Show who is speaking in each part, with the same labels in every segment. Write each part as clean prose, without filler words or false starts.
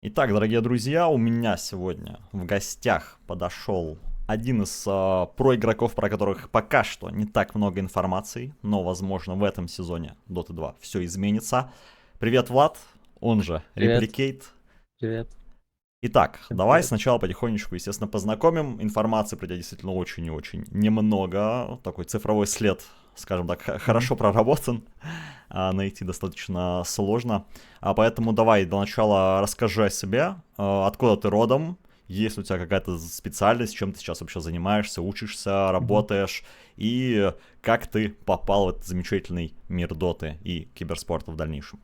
Speaker 1: Итак, дорогие друзья, у меня сегодня в гостях подошел один из проигроков, про которых пока что не так много информации, но, возможно, в этом сезоне Dota 2 все изменится. Привет, Влад, он же
Speaker 2: Привет,
Speaker 1: Replicate.
Speaker 2: привет,
Speaker 1: Итак,
Speaker 2: всем
Speaker 1: давай
Speaker 2: привет.
Speaker 1: сначала потихонечку, естественно, познакомим. Информации про тебя действительно очень и очень немного. Такой цифровой след, скажем так,
Speaker 2: Мгм.
Speaker 1: хорошо проработан. Найти достаточно сложно. Поэтому давай для начала расскажи о себе. Откуда ты родом? Есть ли у тебя какая-то специальность, чем ты сейчас вообще занимаешься, учишься,
Speaker 2: Мгм.
Speaker 1: работаешь? И как ты попал в этот замечательный мир доты и киберспорта в дальнейшем?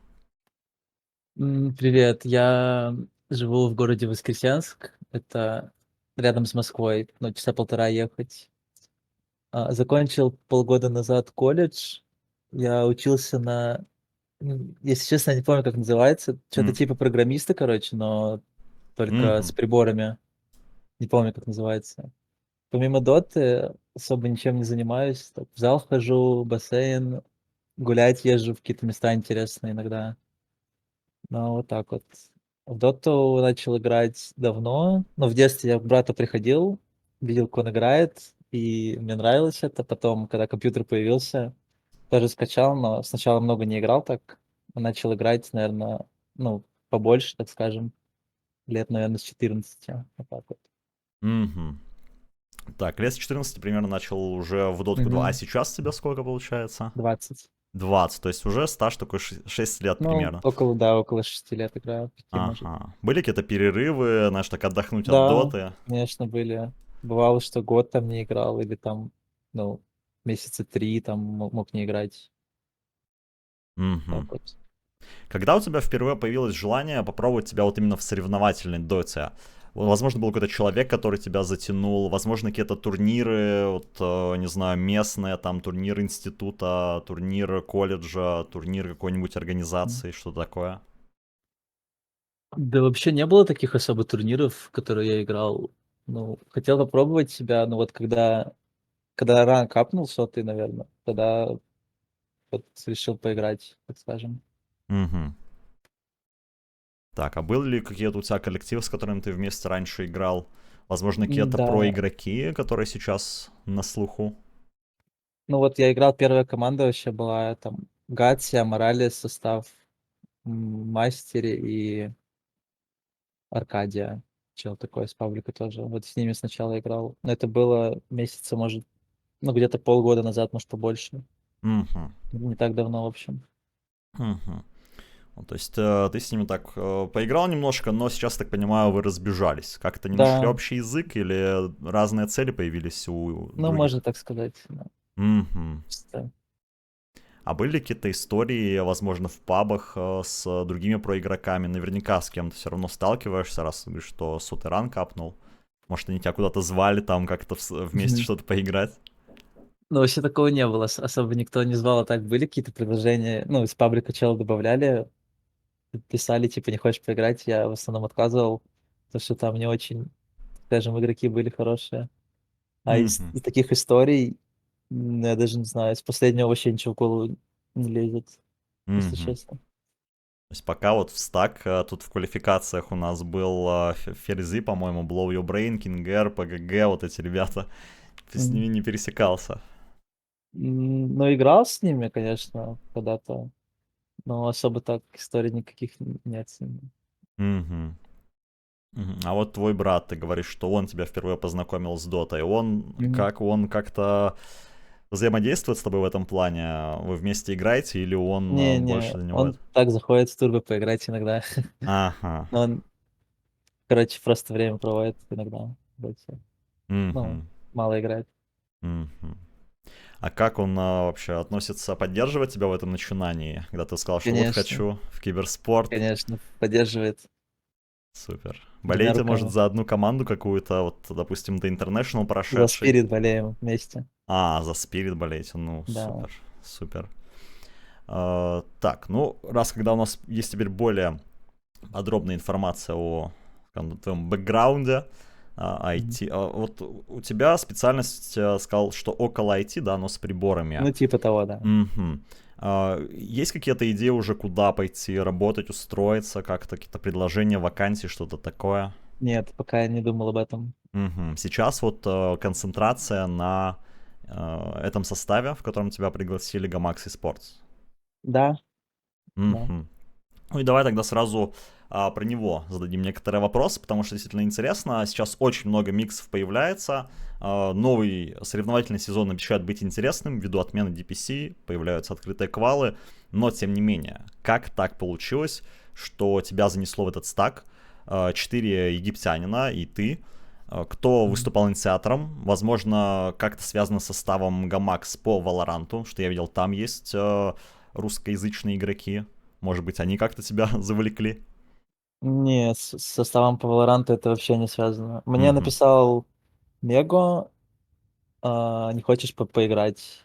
Speaker 2: Привет, я живу в городе Воскресенск, это рядом с Москвой, ну, часа полтора ехать. Закончил полгода назад колледж, я учился если честно, я не помню, как называется, что-то
Speaker 1: М,
Speaker 2: типа программиста, короче, но только с
Speaker 1: мгм.
Speaker 2: приборами, не помню, как называется. Помимо доты особо ничем не занимаюсь, так, в зал хожу, бассейн, гулять езжу в какие-то места интересные иногда. Ну, вот так вот. В доту начал играть давно, но в детстве я к брату приходил, видел, как он играет, и мне нравилось это. Потом, когда компьютер появился, тоже скачал, но сначала много не играл так. Начал играть, наверное, ну, побольше, так скажем, лет, наверное, с 14. Вот так вот.
Speaker 1: Мгм. Так, лет с 14 примерно начал уже в дотку 2. А
Speaker 2: Мгм.
Speaker 1: сейчас тебе сколько получается?
Speaker 2: 20.
Speaker 1: 20, то есть уже стаж такой 6 лет
Speaker 2: Ну,
Speaker 1: примерно.
Speaker 2: около, да, около 6 лет играю, 5, может.
Speaker 1: Ага. Были какие-то перерывы, знаешь, так отдохнуть от
Speaker 2: Да,
Speaker 1: доты?
Speaker 2: конечно, были. Бывало, что год там не играл, или там, ну, месяца 3 там мог не играть. Так
Speaker 1: Мгм.
Speaker 2: вот.
Speaker 1: Когда у тебя впервые появилось желание попробовать себя вот именно в соревновательной доте? Вот, возможно, был какой-то человек, который тебя затянул, возможно, какие-то турниры, вот, не знаю, местные, там, турнир института, турнир колледжа, турнир какой-нибудь
Speaker 2: М.
Speaker 1: организации, что такое?
Speaker 2: Да вообще не было таких особо турниров, в которые я играл. Ну, хотел попробовать себя, но вот когда ранг апнул 100, наверное, тогда вот решил поиграть, так скажем.
Speaker 1: Мгм. Так, а был ли какие-то у тебя коллективы, с которыми ты вместе раньше играл? Возможно, какие-то
Speaker 2: Да,
Speaker 1: проигроки, которые сейчас на слуху?
Speaker 2: ну вот я играл, первая команда вообще была там Гатси, Аморалес, состав, Мастери и Аркадия. Чел такой с паблика тоже. Вот с ними сначала играл. Но это было месяца, может, ну, где-то полгода назад, может, побольше.
Speaker 1: Мгм.
Speaker 2: Не так давно, в общем.
Speaker 1: Мгм. Ну, то есть ты с ними так поиграл немножко, но сейчас, так понимаю, вы разбежались. Как-то не нашли
Speaker 2: Да,
Speaker 1: общий язык или разные цели появились у
Speaker 2: ну, можно
Speaker 1: других?
Speaker 2: так сказать. Да.
Speaker 1: Мгм.
Speaker 2: Просто
Speaker 1: А были какие-то истории, возможно, в пабах с другими проигроками? Наверняка с кем-то все равно сталкиваешься, раз ты говоришь, что сотый ранг капнул. Может, они тебя куда-то звали там как-то вместе
Speaker 2: Мгм.
Speaker 1: что-то поиграть?
Speaker 2: Ну, вообще такого не было. Особо никто не звал, а так были какие-то предложения. Ну, из паблика чела добавляли, писали, типа, не хочешь поиграть. Я в основном отказывал, потому что там не очень, скажем, игроки были хорошие. А из,
Speaker 1: Мгм.
Speaker 2: из таких историй, я даже не знаю, из последнего вообще ничего в голову не лезет, если
Speaker 1: Мгм.
Speaker 2: честно.
Speaker 1: То есть пока вот в стак, тут в квалификациях у нас был Ферзи, по-моему, Blow Your Brain, King Air, PGG, вот эти ребята. Ты с ними
Speaker 2: Мгм.
Speaker 1: не пересекался.
Speaker 2: Ну, играл с ними, конечно, когда-то, но особо так историй никаких нет с ними.
Speaker 1: Мгм. Мгм. А вот твой брат, ты говоришь, что он тебя впервые познакомил с Дотой.
Speaker 2: Мгм.
Speaker 1: Он как-то взаимодействует с тобой в этом плане? Вы вместе играете или он
Speaker 2: Не-не,
Speaker 1: больше для него это?
Speaker 2: он так заходит в турбо поиграть иногда.
Speaker 1: Ага.
Speaker 2: Но он, короче, просто время проводит иногда. Больше. Ну,
Speaker 1: Мгм.
Speaker 2: мало играет.
Speaker 1: Мгм. А как он вообще относится, поддерживает тебя в этом начинании, когда ты сказал, что вот
Speaker 2: Конечно,
Speaker 1: хочу в киберспорт?
Speaker 2: конечно, поддерживает
Speaker 1: Супер.
Speaker 2: двумя
Speaker 1: Болеете, может,
Speaker 2: руками.
Speaker 1: за одну команду какую-то, вот, допустим, The International
Speaker 2: За
Speaker 1: прошедший?
Speaker 2: Спирит болеем вместе.
Speaker 1: За Спирит болеете, ну,
Speaker 2: Да.
Speaker 1: супер, супер. Так, ну, раз когда у нас есть теперь более подробная информация о скажем, твоем бэкграунде,
Speaker 2: Мгм.
Speaker 1: IT, вот у тебя специальность, сказал, что около IT, да, но с приборами.
Speaker 2: Ну, типа того, да.
Speaker 1: Мгм. Есть какие-то идеи уже, куда пойти работать, устроиться, как-то какие-то предложения, вакансии, что-то такое?
Speaker 2: Нет, пока я не думал об этом.
Speaker 1: Мгм. Сейчас вот концентрация на этом составе, в котором тебя пригласили Gamax Esports.
Speaker 2: Да, да.
Speaker 1: Мгм. Ну и давай тогда сразу про него зададим некоторые вопросы, потому что действительно интересно. Сейчас очень много миксов появляется. Новый соревновательный сезон обещает быть интересным ввиду отмены DPC, появляются открытые квалы. Но тем не менее, как так получилось, что тебя занесло в этот стак? 4 египтянина и ты. Кто
Speaker 2: Мгм.
Speaker 1: выступал инициатором? Возможно, как-то связано с составом Гамакс по Валоранту, что я видел, там есть русскоязычные игроки. Может быть, они как-то тебя завлекли?
Speaker 2: Не, с составом по Valorant это вообще не связано. Мне
Speaker 1: Мгм.
Speaker 2: написал Мего, не хочешь поиграть?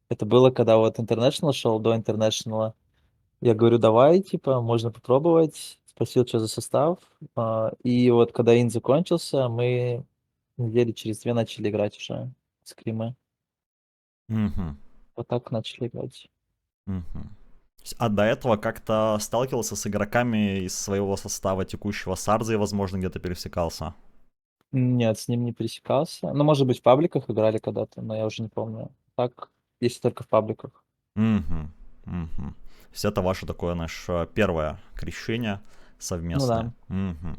Speaker 2: Это было, когда вот International шел, до International. Я говорю, давай, типа, можно попробовать. Спросил, что за состав. И вот когда ин закончился, мы недели через 2 начали играть уже скримы.
Speaker 1: Мгм.
Speaker 2: Вот так начали играть.
Speaker 1: Мгм. А до этого как-то сталкивался с игроками из своего состава текущего Сарза и, возможно, где-то пересекался?
Speaker 2: Нет, с ним не пересекался. Ну, может быть, в пабликах играли когда-то, но я уже не помню. Так, если только в пабликах.
Speaker 1: Мгм. Мгм. То есть это ваше такое наше первое крещение
Speaker 2: Ну
Speaker 1: совместное.
Speaker 2: да.
Speaker 1: Мгм.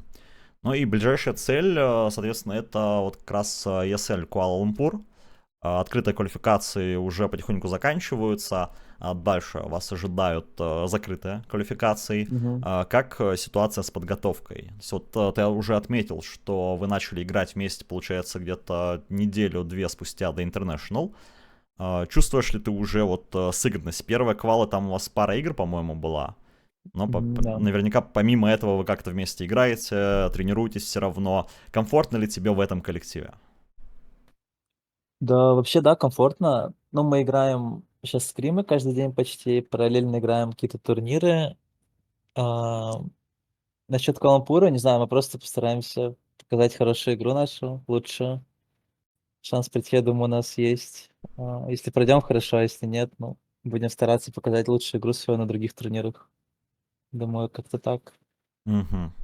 Speaker 1: Ну и ближайшая цель, соответственно, это вот как раз ESL Куала-Лумпур. Открытые квалификации уже потихоньку заканчиваются, а дальше вас ожидают закрытые квалификации.
Speaker 2: Мгм.
Speaker 1: Как ситуация с подготовкой? То есть вот ты уже отметил, что вы начали играть вместе, получается, где-то неделю-две спустя до International. Чувствуешь ли ты уже вот сыгранность? Первая квала, там у вас пара игр, по-моему, была. Но
Speaker 2: Да.
Speaker 1: наверняка помимо этого вы как-то вместе играете, тренируетесь все равно. Комфортно ли тебе в этом коллективе?
Speaker 2: Да, вообще, да, комфортно. Ну, мы играем сейчас скримы каждый день почти, параллельно играем какие-то турниры. А, насчет Калампура, не знаю, мы просто постараемся показать хорошую игру нашу, лучшую. Шанс прийти, я думаю, у нас есть. Если пройдем, хорошо, а если нет, ну, будем стараться показать лучшую игру свою на других турнирах. Думаю, как-то так.
Speaker 1: Мгм.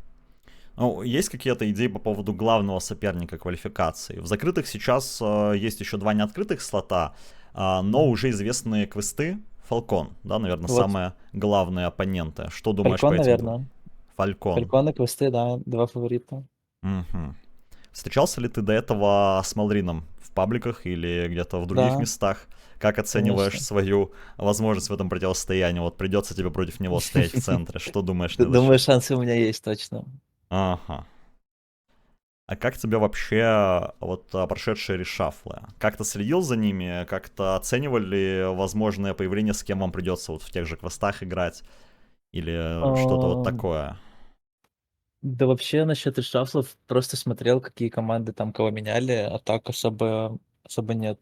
Speaker 1: Ну, есть какие-то идеи по поводу главного соперника квалификации? В закрытых сейчас есть еще два неоткрытых слота, но
Speaker 2: Мгм.
Speaker 1: уже известные квесты. Фалкон, да, наверное,
Speaker 2: Вот,
Speaker 1: самые главные оппоненты. Что думаешь по
Speaker 2: Фалькон,
Speaker 1: этим двум?
Speaker 2: наверное.
Speaker 1: Фалькон.
Speaker 2: Фалькон и Квесты, да, 2 фаворита.
Speaker 1: Мгм. Встречался ли ты до этого с Малрином в пабликах или где-то в других
Speaker 2: Да,
Speaker 1: местах? Как оцениваешь
Speaker 2: конечно.
Speaker 1: свою возможность в этом противостоянии? Вот придется тебе против него стоять в центре. Что думаешь на этот
Speaker 2: Думаю,
Speaker 1: счет?
Speaker 2: шансы у меня есть точно.
Speaker 1: Ага. А как тебе вообще вот прошедшие решафлы? Как-то следил за ними? Как-то оценивали возможное появление, с кем вам придется вот в тех же квестах играть? Или что-то вот
Speaker 2: Ам,
Speaker 1: такое?
Speaker 2: да вообще насчет решафлов просто смотрел, какие команды там кого меняли, а так особо нет.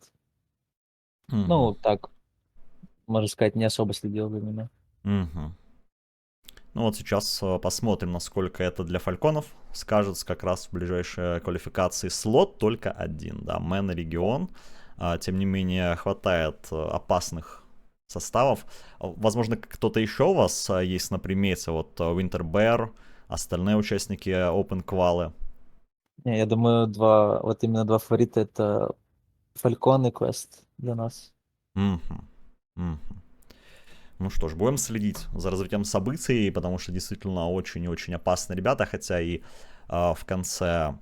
Speaker 1: Мгм.
Speaker 2: Ну, так, можно сказать, не особо следил за ними.
Speaker 1: Мгм. Ну вот сейчас посмотрим, насколько это для фальконов скажется как раз в ближайшей квалификации. Слот только один, да, Мэн и Регион. Тем не менее, хватает опасных составов. Возможно, кто-то еще у вас есть на примете, вот Winter Bear, остальные участники Open Qual.
Speaker 2: Не, я думаю, вот именно два фаворита — это Фалькон и Квест для нас.
Speaker 1: Мгм. Мгм. Ну что ж, будем следить за развитием событий, потому что действительно очень и очень опасные ребята, хотя и в конце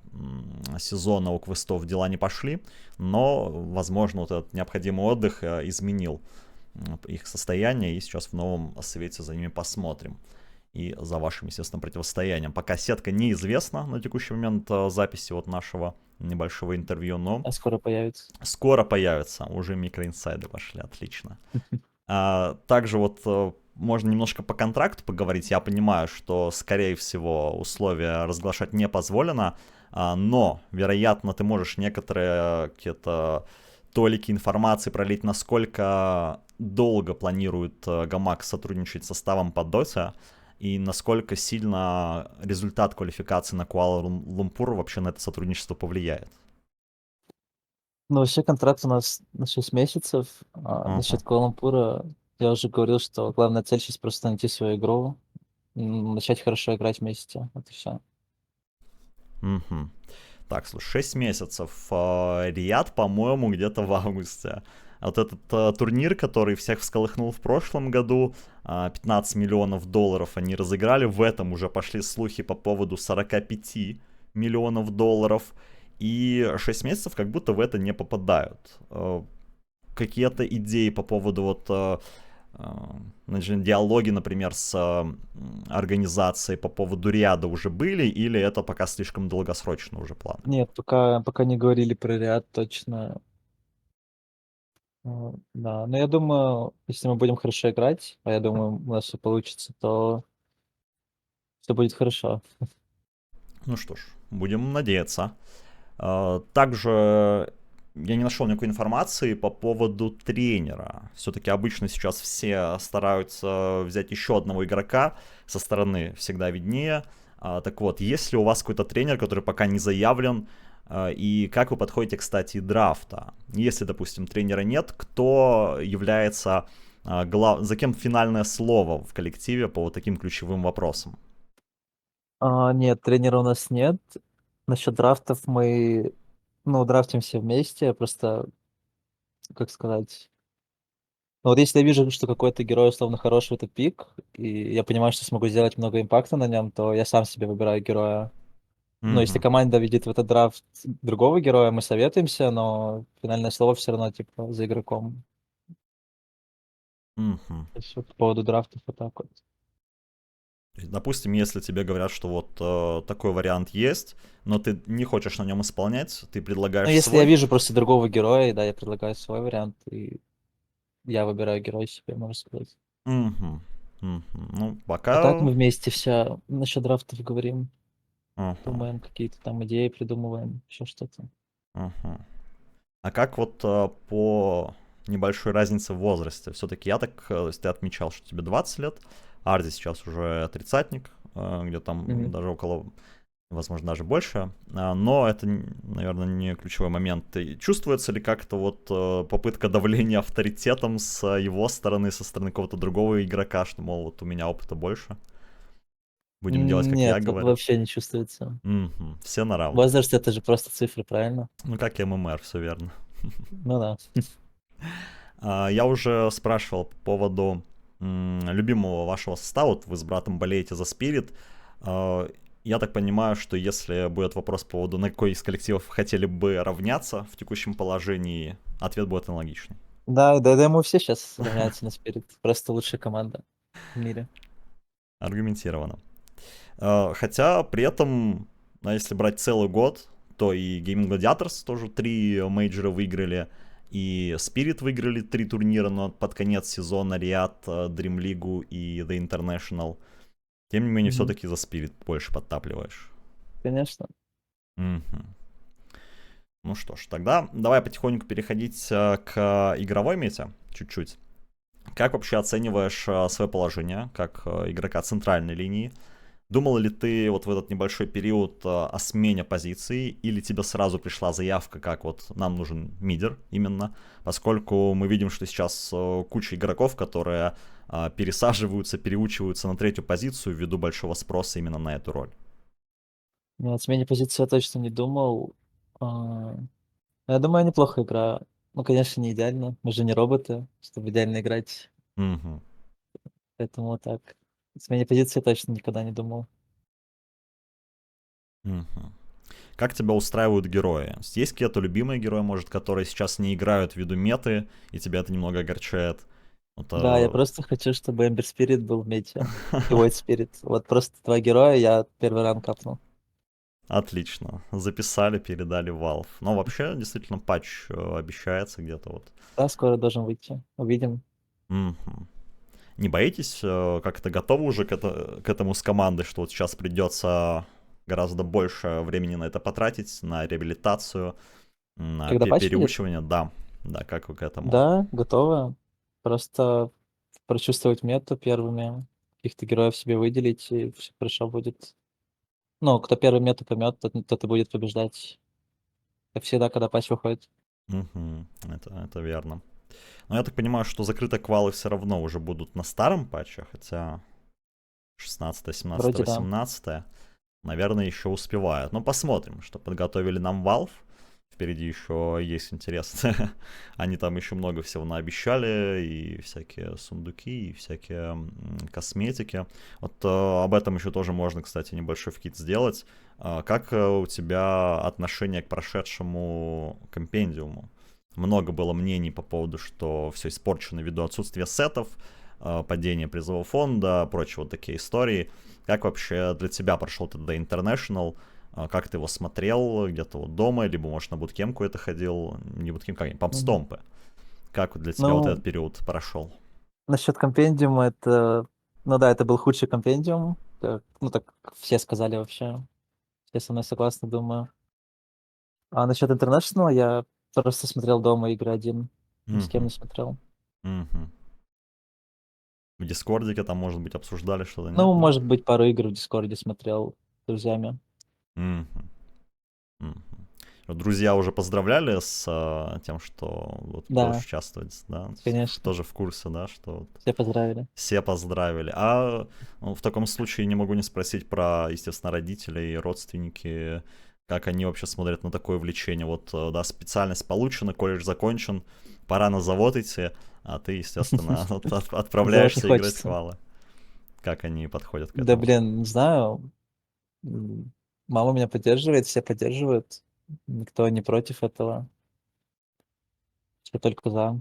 Speaker 1: сезона у квестов дела не пошли, но, возможно, вот этот необходимый отдых изменил их состояние, и сейчас в новом свете за ними посмотрим. И за вашим, естественно, противостоянием. Пока сетка неизвестна на текущий момент записи вот нашего небольшого интервью, но
Speaker 2: А скоро появится.
Speaker 1: скоро появится. Уже микроинсайды пошли, отлично. Также вот можно немножко по контракту поговорить. Я понимаю, что, скорее всего, условия разглашать не позволено, но, вероятно, ты можешь некоторые какие-то толики информации пролить, насколько долго планирует Гамак сотрудничать с составом по Доте, и насколько сильно результат квалификации на Куала-Лумпур вообще на это сотрудничество повлияет.
Speaker 2: Ну, вообще контракт у нас на 6 месяцев.
Speaker 1: Ага.
Speaker 2: Насчет Куала-Лумпура Я уже говорил, что главная цель сейчас просто найти свою игру, начать хорошо играть вместе. Вот и все.
Speaker 1: Мгм. Так, слушай, 6 месяцев. Риад, по-моему, где-то в августе. А вот этот турнир, который всех всколыхнул в прошлом году, 15 миллионов долларов они разыграли. В этом уже пошли слухи по поводу 45 миллионов долларов. И 6 месяцев как будто в это не попадают. Какие-то идеи по поводу вот значит, диалоги, например, с организацией по поводу ряда уже были, или это пока слишком долгосрочно уже планы?
Speaker 2: Нет, пока не говорили про Риад точно. Да, но я думаю, если мы будем хорошо играть, а я думаю, у нас все получится, то все будет хорошо.
Speaker 1: Ну что ж, будем надеяться. Также я не нашел никакой информации по поводу тренера. Все-таки обычно сейчас все стараются взять еще одного игрока, со стороны всегда виднее. Так вот, есть ли у вас какой-то тренер, который пока не заявлен, и как вы подходите к стадии драфта? Если, допустим, тренера нет, кто является за кем финальное слово в коллективе по вот таким ключевым вопросам?
Speaker 2: Нет, тренера у нас нет. Насчет драфтов мы, ну, драфтим все вместе, просто, как сказать, ну, вот если я вижу, что какой-то герой условно хороший в этот пик, и я понимаю, что смогу сделать много импакта на нем, то я сам себе выбираю героя. Но если
Speaker 1: Мгм.
Speaker 2: команда видит в этот драфт другого героя, мы советуемся, но финальное слово все равно, типа, за игроком.
Speaker 1: Мгм.
Speaker 2: То есть вот по поводу драфтов вот так вот.
Speaker 1: Допустим, если тебе говорят, что вот такой вариант есть, но ты не хочешь на нем исполнять, ты
Speaker 2: Ну,
Speaker 1: предлагаешь
Speaker 2: если я
Speaker 1: свой.
Speaker 2: вижу просто другого героя, да, я предлагаю свой вариант, и я выбираю героя себе, можно сказать.
Speaker 1: Мгм. Мгм. Ну,
Speaker 2: А так
Speaker 1: пока.
Speaker 2: мы вместе все насчет драфтов говорим,
Speaker 1: Ага,
Speaker 2: думаем, какие-то там идеи придумываем, еще что-то.
Speaker 1: ага. А как вот по небольшой разнице в возрасте? Все-таки я так, если ты отмечал, что тебе 20 лет, Арди сейчас уже тридцатник, где там
Speaker 2: Мгм.
Speaker 1: даже около, возможно, даже больше. Но это, наверное, не ключевой момент. И чувствуется ли как-то вот попытка давления авторитетом с его стороны, со стороны какого-то другого игрока, что, мол, вот у меня опыта больше, будем делать, как я
Speaker 2: Нет,
Speaker 1: говорю?
Speaker 2: вообще не чувствуется.
Speaker 1: Мгм. Все на равных.
Speaker 2: Возраст это же просто цифры, правильно?
Speaker 1: Ну, как ММР, все верно.
Speaker 2: Ну да.
Speaker 1: Я уже спрашивал по поводу любимого вашего состава. Вот вы с братом болеете за Спирит. Я так понимаю, что если будет вопрос по поводу, на какой из коллективов хотели бы равняться в текущем положении, ответ будет аналогичный.
Speaker 2: Да, мы все сейчас равняются на Спирит. Просто лучшая команда в мире.
Speaker 1: Аргументированно. Хотя при этом, если брать целый год, то и Gaming Gladiators тоже 3 мейджора выиграли, и Spirit выиграли 3 турнира, но под конец сезона Риад, Dream League и The International. Тем не менее,
Speaker 2: Мгм.
Speaker 1: все-таки за Spirit больше подтапливаешь.
Speaker 2: Конечно.
Speaker 1: Мгм. Ну что ж, тогда давай потихоньку переходить к игровой мете чуть-чуть. Как вообще оцениваешь свое положение как игрока центральной линии? Думал ли ты вот в этот небольшой период о смене позиции, или тебе сразу пришла заявка, как вот нам нужен мидер именно, поскольку мы видим, что сейчас куча игроков, которые пересаживаются, переучиваются на третью позицию ввиду большого спроса именно на эту роль.
Speaker 2: Ну, о смене позиции я точно не думал. А, Я думаю, я неплохо играю. Ну, конечно, не идеально. Мы же не роботы, чтобы идеально играть.
Speaker 1: Мгм,
Speaker 2: Поэтому вот так. О смене позиции я точно никогда не думал.
Speaker 1: мгм. Как тебя устраивают герои? Есть какие-то любимые герои, может, которые сейчас не играют ввиду меты, и тебя это немного огорчает? Вот,
Speaker 2: Да, я просто хочу, чтобы Эмбер Спирит был в мете. И Void Spirit. Вот просто два героя, я первый ранг капнул.
Speaker 1: отлично. Записали, передали в Valve. Но вообще, действительно, патч обещается где-то вот.
Speaker 2: Да, скоро должен выйти. Увидим.
Speaker 1: Мгм. Не боитесь, как это готовы уже к этому с командой, что вот сейчас придется гораздо больше времени на это потратить, на реабилитацию, на
Speaker 2: Когда патч выйдет?
Speaker 1: переучивание? Да, да, как вы к этому?
Speaker 2: Да, готово. Просто прочувствовать мету первыми, каких-то героев себе выделить, и все хорошо будет. Ну, кто первый мету поймет, тот и будет побеждать. Как всегда, когда патч выходит.
Speaker 1: Мгм. Это верно. Но я так понимаю, что закрытые квалы все равно уже будут на старом патче, хотя 16, 17,
Speaker 2: Вроде да.
Speaker 1: 18, наверное, еще успевают. Но посмотрим, что подготовили нам Valve. Впереди еще есть интерес. Они там еще много всего наобещали, и всякие сундуки, и всякие косметики. Вот об этом еще тоже можно, кстати, небольшой вкид сделать. Как у тебя отношение к прошедшему компендиуму? Много было мнений по поводу, что все испорчено ввиду отсутствия сетов, падения призового фонда, прочие вот такие истории. Как вообще для тебя прошел тогда International? Как ты его смотрел? Где-то вот дома, либо, может, на буткемку это ходил? Не буткемп, как
Speaker 2: Мгм.
Speaker 1: пампстомпы. Как для тебя вот
Speaker 2: Ну,
Speaker 1: этот период прошел?
Speaker 2: насчет компендиума, ну да, это был худший компендиум. Ну, так все сказали вообще. Все со мной согласны, думаю. А насчет International я просто смотрел дома игры один. Ни с кем
Speaker 1: Мгм.
Speaker 2: не смотрел.
Speaker 1: Мгм. В Дискордике там, может быть, обсуждали что-то, нет?
Speaker 2: Ну,
Speaker 1: Нет?
Speaker 2: может быть, пару игр в Дискорде смотрел с друзьями.
Speaker 1: Мгм. Мгм. Вот друзья уже поздравляли с тем, что вот будешь
Speaker 2: Да,
Speaker 1: участвовать, да? То есть
Speaker 2: конечно.
Speaker 1: тоже в курсе, да, что вот
Speaker 2: Все поздравили.
Speaker 1: все поздравили. Ну, в таком случае не могу не спросить про, естественно, родителей, родственники, как они вообще смотрят на такое влечение. Вот, да, специальность получена, колледж закончен, пора на завод идти, а ты, естественно,
Speaker 2: Завод не
Speaker 1: отправляешься играть в
Speaker 2: хочется.
Speaker 1: квалы. Как они подходят к
Speaker 2: Да,
Speaker 1: этому?
Speaker 2: блин, не знаю. Мама меня поддерживает, все поддерживают. Никто не против этого. Все только за.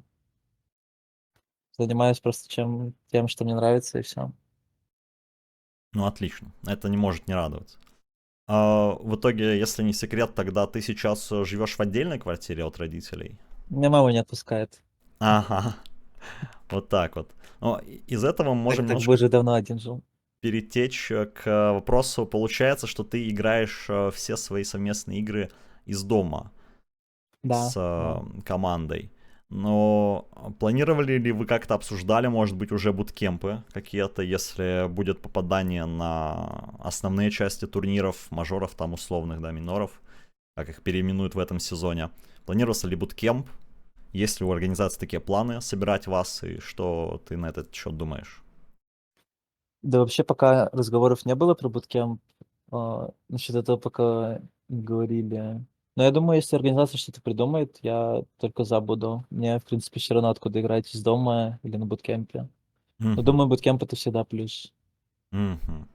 Speaker 2: Занимаюсь просто тем, что мне нравится, и все.
Speaker 1: Ну, отлично. Это не может не радовать. В итоге, если не секрет, тогда ты сейчас живешь в отдельной квартире от родителей?
Speaker 2: Меня мама не отпускает.
Speaker 1: Ага, вот так вот. Но из этого мы можем
Speaker 2: Так бы
Speaker 1: немножко
Speaker 2: уже давно один жил.
Speaker 1: перетечь к вопросу. Получается, что ты играешь все свои совместные игры из дома
Speaker 2: Да,
Speaker 1: с
Speaker 2: да.
Speaker 1: командой. Но планировали ли вы как-то обсуждали, может быть, уже буткемпы какие-то, если будет попадание на основные части турниров, мажоров там условных, да, миноров, как их переименуют в этом сезоне? Планировался ли буткемп? Есть ли у организации такие планы собирать вас, и что ты на этот счет думаешь?
Speaker 2: Да вообще пока разговоров не было про буткемп. Насчет этого пока не говорили. Но я думаю, если организация что-то придумает, я только за буду. Мне, в принципе, все равно, откуда играть, из дома или на буткемпе. Но
Speaker 1: Мгм.
Speaker 2: думаю, буткемп — это всегда плюс.
Speaker 1: Мгм.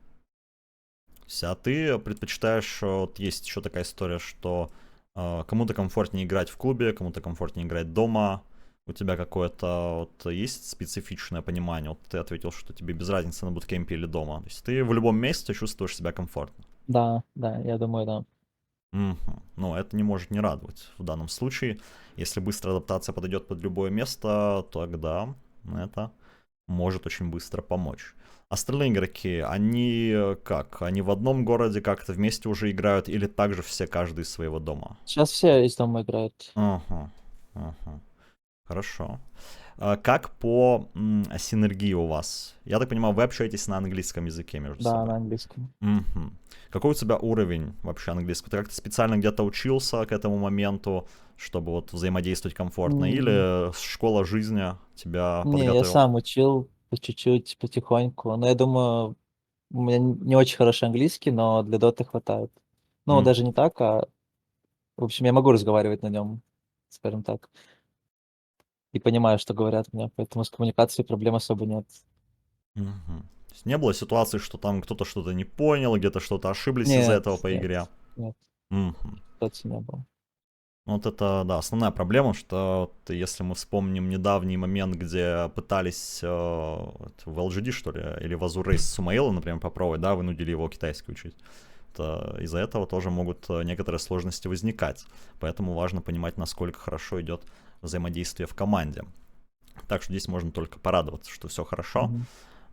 Speaker 1: А ты предпочитаешь, вот есть еще такая история, что кому-то комфортнее играть в клубе, кому-то комфортнее играть дома. У тебя какое-то вот есть специфичное понимание? Вот ты ответил, что тебе без разницы на буткемпе или дома. То есть ты в любом месте чувствуешь себя комфортно.
Speaker 2: Да, да, я думаю, да.
Speaker 1: Мгм. Ну, это не может не радовать в данном случае. Если быстрая адаптация подойдет под любое место, тогда это может очень быстро помочь. Остальные игроки, они как? Они в одном городе как-то вместе уже играют или также все каждый из своего дома?
Speaker 2: Сейчас все из дома играют.
Speaker 1: Ага, ага, хорошо. Как по синергии у вас? Я так понимаю, вы общаетесь на английском языке между
Speaker 2: Да,
Speaker 1: собой.
Speaker 2: на английском.
Speaker 1: Мгм. Какой у тебя уровень вообще английского? Ты как-то специально где-то учился к этому моменту, чтобы вот взаимодействовать комфортно?
Speaker 2: М,
Speaker 1: Или школа жизни тебя
Speaker 2: Не, я
Speaker 1: подготовила?
Speaker 2: сам учил по чуть-чуть, потихоньку. Но я думаю, у меня не очень хороший английский, но для доты хватает. Ну, даже
Speaker 1: Мгм.
Speaker 2: не так, в общем, я могу разговаривать на нем, скажем так, и понимаю, что говорят мне, поэтому с коммуникацией проблем особо нет.
Speaker 1: Мгм. То есть не было ситуации, что там кто-то что-то не понял, где-то что-то ошиблись из-за
Speaker 2: Нет,
Speaker 1: этого по
Speaker 2: нет,
Speaker 1: игре?
Speaker 2: нет,
Speaker 1: Мгм.
Speaker 2: ситуации не было.
Speaker 1: Ну, вот это, да, основная проблема, что вот если мы вспомним недавний момент, где пытались вот в LGD, что ли, или в Azure Race Сумаила, например, попробовать, да, вынудили его китайский учить, то из-за этого тоже могут некоторые сложности возникать. Поэтому важно понимать, насколько хорошо идет взаимодействие в команде. Так что здесь можно только порадоваться, что все хорошо.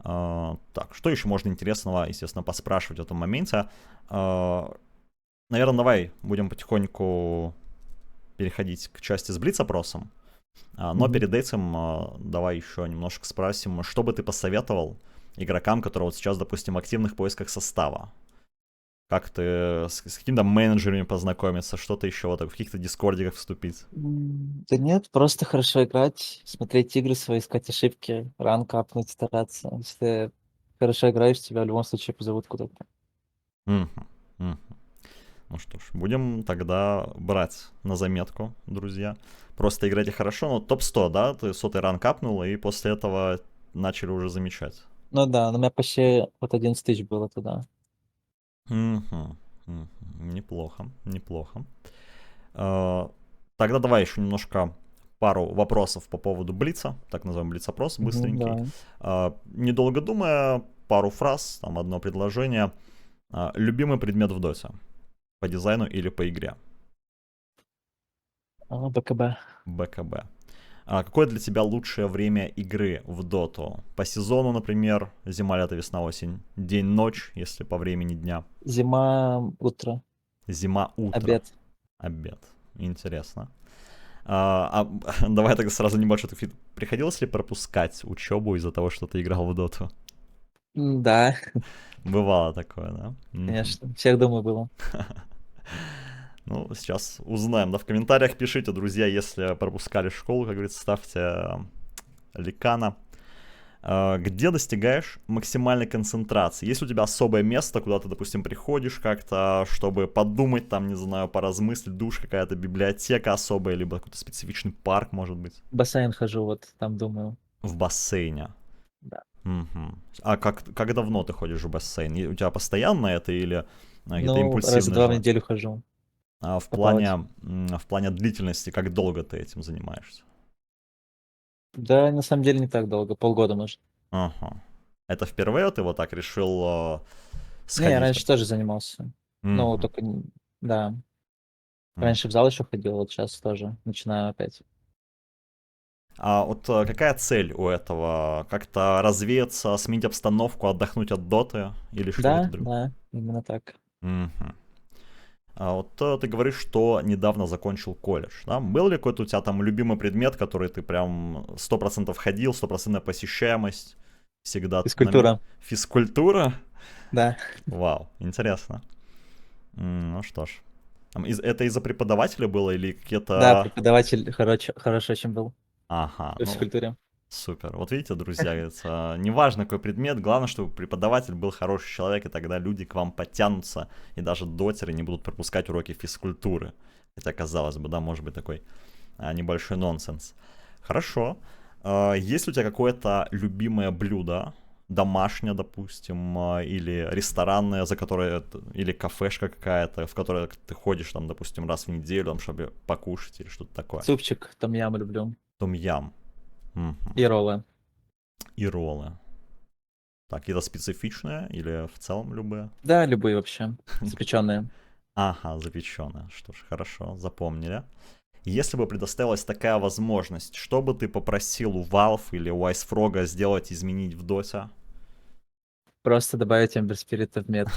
Speaker 2: Мгм.
Speaker 1: Так, что еще можно интересного, естественно, поспрашивать в этом моменте? Наверное, давай будем потихоньку переходить к части с блиц-опросом. Но
Speaker 2: Мгм.
Speaker 1: перед этим давай еще немножко спросим, что бы ты посоветовал игрокам, которые вот сейчас, допустим, в активных поисках состава? Как ты с какими-то менеджерами познакомиться, что-то еще, вот так, в каких-то дискордиках вступить?
Speaker 2: Да нет, просто хорошо играть, смотреть игры свои, искать ошибки, ранг апнуть, стараться. Если ты хорошо играешь, тебя в любом случае позовут куда-то.
Speaker 1: Мгм, мгм. Ну что ж, будем тогда брать на заметку, друзья. Просто играйте хорошо, но топ-100, да? Ты сотый ранг апнул, и после этого начали уже замечать.
Speaker 2: Ну да, у меня почти вот 11 тысяч было туда.
Speaker 1: Мгм, мгм. Неплохо, неплохо. А, Тогда давай еще немножко пару вопросов по поводу Блица, так называемый Блиц-опрос, быстренький.
Speaker 2: Давай.
Speaker 1: Недолго думая, пару фраз, там одно предложение. Любимый предмет в доте? По дизайну или по игре?
Speaker 2: БКБ.
Speaker 1: БКБ. Какое для тебя лучшее время игры в доту? По сезону, например, зима, лето, весна, осень, день, ночь, если по времени дня.
Speaker 2: Зима, утро,
Speaker 1: Зима, утро,
Speaker 2: обед.
Speaker 1: обед. Интересно. Давай тогда сразу небольшой фид. Приходилось ли пропускать учебу из-за того, что ты играл в доту?
Speaker 2: Да,
Speaker 1: Бывало такое, да? Мгм.
Speaker 2: конечно. Всех, думаю, было.
Speaker 1: Ну, сейчас узнаем. Да, в комментариях пишите, друзья, если пропускали школу, как говорится, ставьте ликана. Где достигаешь максимальной концентрации? Есть у тебя особое место, куда ты, допустим, приходишь как-то, чтобы подумать, там, не знаю, поразмыслить, душ, какая-то библиотека особая, либо какой-то специфичный парк, может быть,
Speaker 2: В бассейн хожу, вот там думаю.
Speaker 1: в бассейне?
Speaker 2: Да.
Speaker 1: Мгм. А как давно ты ходишь в бассейн? У тебя постоянно это или какие-то
Speaker 2: Ну, раза
Speaker 1: импульсивные
Speaker 2: два в
Speaker 1: желания?
Speaker 2: неделю хожу
Speaker 1: А
Speaker 2: поплавать.
Speaker 1: в плане длительности, как долго ты этим занимаешься?
Speaker 2: Да, на самом деле не так долго, полгода, может.
Speaker 1: Ага. Это впервые ты вот так решил
Speaker 2: Не, я
Speaker 1: сходить?
Speaker 2: раньше тоже занимался. Ну,
Speaker 1: Мгм.
Speaker 2: только, да.
Speaker 1: Мгм.
Speaker 2: Раньше в зал еще ходил, вот сейчас тоже начинаю опять.
Speaker 1: А вот какая цель у этого? Как-то развеяться, сменить обстановку, отдохнуть от доты или что-то
Speaker 2: Да,
Speaker 1: другое?
Speaker 2: да, именно так.
Speaker 1: Мгм. А вот ты говоришь, что недавно закончил колледж, да? Был ли какой-то у тебя там любимый предмет, который ты прям 100% ходил, стопроцентная посещаемость, всегда
Speaker 2: Физкультура,
Speaker 1: Физкультура?
Speaker 2: да.
Speaker 1: Вау, интересно. Ну что ж. Это из-за преподавателя было или
Speaker 2: Да,
Speaker 1: какие-то...
Speaker 2: преподаватель хороший очень был
Speaker 1: Ага,
Speaker 2: по
Speaker 1: ну
Speaker 2: физкультуре.
Speaker 1: супер. Вот видите, друзья, это неважно какой предмет, главное, чтобы преподаватель был хороший человек, и тогда люди к вам подтянутся, и даже дотеры не будут пропускать уроки физкультуры. Хотя, казалось бы, да, может быть такой небольшой нонсенс. Хорошо. Есть ли у тебя какое-то любимое блюдо, домашнее, допустим, или ресторанное, за которое, или кафешка какая-то, в которой ты ходишь, там, допустим, раз в неделю, там, чтобы покушать или что-то такое?
Speaker 2: Супчик, том-ям люблю.
Speaker 1: Том-ям.
Speaker 2: И роллы.
Speaker 1: И роллы. Так, это специфичное или в целом любые?
Speaker 2: Да, любые вообще. Запеченные.
Speaker 1: Ага, запеченное. Что ж, хорошо, запомнили. Если бы предоставилась такая возможность, что бы ты попросил у Valve или у Icefrog сделать, изменить в Dota?
Speaker 2: Просто добавить Ember Spirit в мету.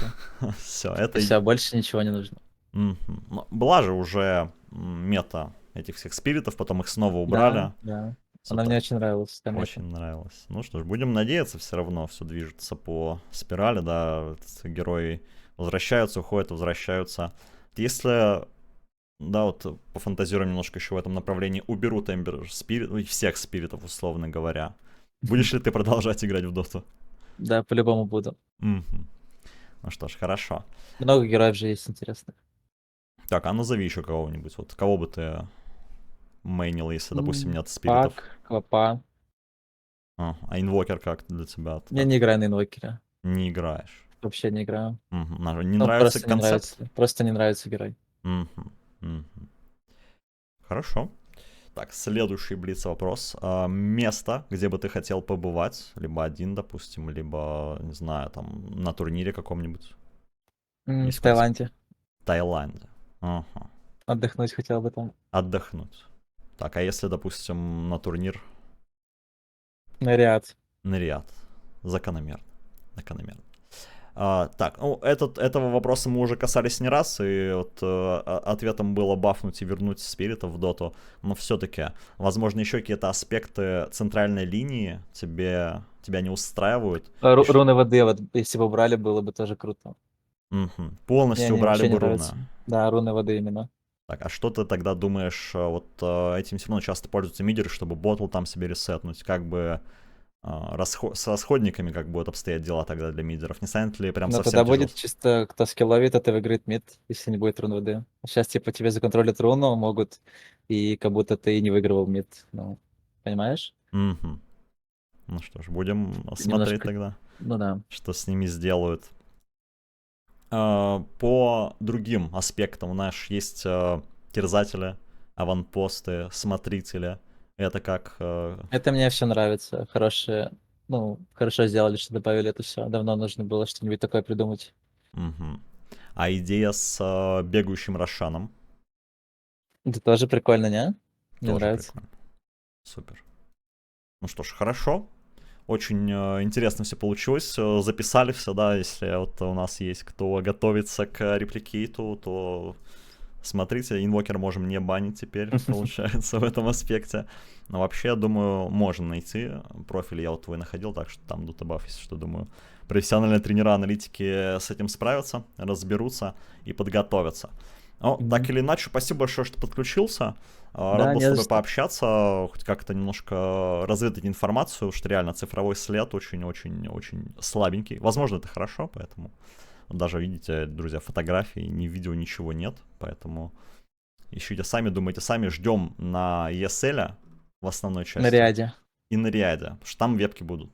Speaker 1: Все,
Speaker 2: И все, больше ничего не нужно.
Speaker 1: Мгм. Ну, была же уже мета этих всех спиритов, потом их снова
Speaker 2: Да,
Speaker 1: убрали.
Speaker 2: да.
Speaker 1: Всё
Speaker 2: Она мне
Speaker 1: так
Speaker 2: очень нравилась, та мета.
Speaker 1: очень нравилось. Ну что ж, будем надеяться, все равно все движется по спирали, да, герои возвращаются, уходят, возвращаются. Если, да, вот пофантазируем немножко еще в этом направлении, уберут Эмбер Спирит, ну, и всех спиритов, условно говоря, будешь ли ты продолжать играть в доту?
Speaker 2: Да, по-любому буду.
Speaker 1: Мгм. Ну что ж, хорошо.
Speaker 2: Много героев же есть интересных.
Speaker 1: Так, а назови еще кого-нибудь. Вот кого бы ты мейнил, если, допустим, нет спиритов?
Speaker 2: Пак, Квапа.
Speaker 1: А инвокер как для тебя?
Speaker 2: Я не играю на инвокере.
Speaker 1: Не играешь.
Speaker 2: Вообще не играю.
Speaker 1: Мгм. Не
Speaker 2: Ну,
Speaker 1: нравится
Speaker 2: просто не
Speaker 1: концепт?
Speaker 2: нравится. Просто не нравится герой.
Speaker 1: Мгм. Мгм. Хорошо. Так, следующий блиц вопрос. Место, где бы ты хотел побывать, либо один, допустим, либо, не знаю, там, на турнире каком-нибудь.
Speaker 2: В
Speaker 1: Есть какое-то
Speaker 2: Таиланде.
Speaker 1: в Таиланде. Ага.
Speaker 2: Отдохнуть хотел бы там.
Speaker 1: Отдохнуть. Так, а если, допустим, на турнир
Speaker 2: На Риад.
Speaker 1: на Риад? Закономерно. Закономерно. Так, ну, этого вопроса мы уже касались не раз, и вот ответом было бафнуть и вернуть спиритов в доту, но все-таки, возможно, еще какие-то аспекты центральной линии тебя не устраивают.
Speaker 2: Руны воды, вот если бы убрали, было бы тоже круто.
Speaker 1: Мгм.
Speaker 2: Мне
Speaker 1: Полностью
Speaker 2: они
Speaker 1: убрали
Speaker 2: вообще не
Speaker 1: бы руны.
Speaker 2: нравятся. Да, руны воды именно.
Speaker 1: Так, а что ты тогда думаешь, вот этим все равно часто пользуются мидеры, чтобы ботл там себе ресетнуть, как бы с расходниками как будут обстоять дела тогда для мидеров? Не станет ли прям
Speaker 2: Но
Speaker 1: совсем
Speaker 2: тогда
Speaker 1: тяжело?
Speaker 2: будет чисто, кто скилловит, это выиграет мид, если не будет рун воды. Сейчас, типа, тебе законтролят руну могут, и как будто ты и не выигрывал мид. Ну, понимаешь?
Speaker 1: Мгм. Ну что ж, будем смотреть
Speaker 2: Немножко,
Speaker 1: тогда,
Speaker 2: ну да.
Speaker 1: что с ними сделают. По другим аспектам у нас есть терзатели, аванпосты, смотрители. Это как...
Speaker 2: Это мне все нравится. Хорошие, ну, хорошо сделали, что добавили это все. Давно нужно было что-нибудь такое придумать.
Speaker 1: Мгм. А идея с бегающим Рошаном
Speaker 2: Это тоже прикольно, не? Мне
Speaker 1: тоже
Speaker 2: нравится.
Speaker 1: прикольно. Супер. Ну что ж, хорошо. Очень интересно все получилось. Записали все, да, если вот у нас есть кто готовится к репликейту, то смотрите, инвокер можем не банить теперь, получается, в этом аспекте. Но вообще, я думаю, можно найти. Профиль я вот твой находил, так что там дутабаф, если что, думаю. Профессиональные тренера, аналитики с этим справятся, разберутся и подготовятся. Ну, так
Speaker 2: Мгм.
Speaker 1: или иначе, спасибо большое, что подключился. Рад
Speaker 2: Да,
Speaker 1: был с
Speaker 2: не за
Speaker 1: тобой
Speaker 2: что.
Speaker 1: пообщаться, хоть как-то немножко разведать информацию, что реально цифровой след очень-очень-очень слабенький. Возможно, это хорошо, поэтому даже, видите, друзья, фотографий, ни видео, ничего нет, поэтому ищите сами, думайте сами. Ждем на ESL в основной
Speaker 2: На
Speaker 1: части
Speaker 2: ряде.
Speaker 1: и на Риаде, потому что там вебки будут.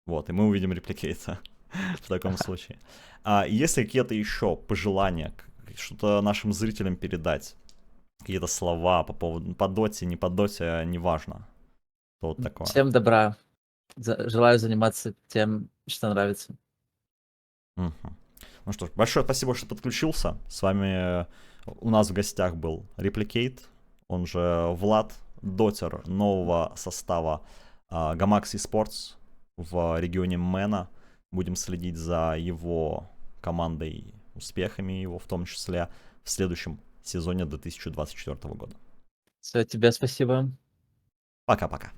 Speaker 1: Вот, и мы увидим репликейта в таком случае. А есть ли какие-то еще пожелания, что-то нашим зрителям передать? Какие-то слова по поводу, по доте, не по доте, неважно. Что вот такое.
Speaker 2: Всем добра. Желаю заниматься тем, что нравится.
Speaker 1: Мгм. Ну что ж, большое спасибо, что подключился. С вами у нас в гостях был Репликейт, он же Влад, дотер нового состава Gamax Esports в регионе Мэна. Будем следить за его командой, успехами его в том числе в следующем сезоне 2024 года.
Speaker 2: Все, тебе спасибо.
Speaker 1: Пока-пока.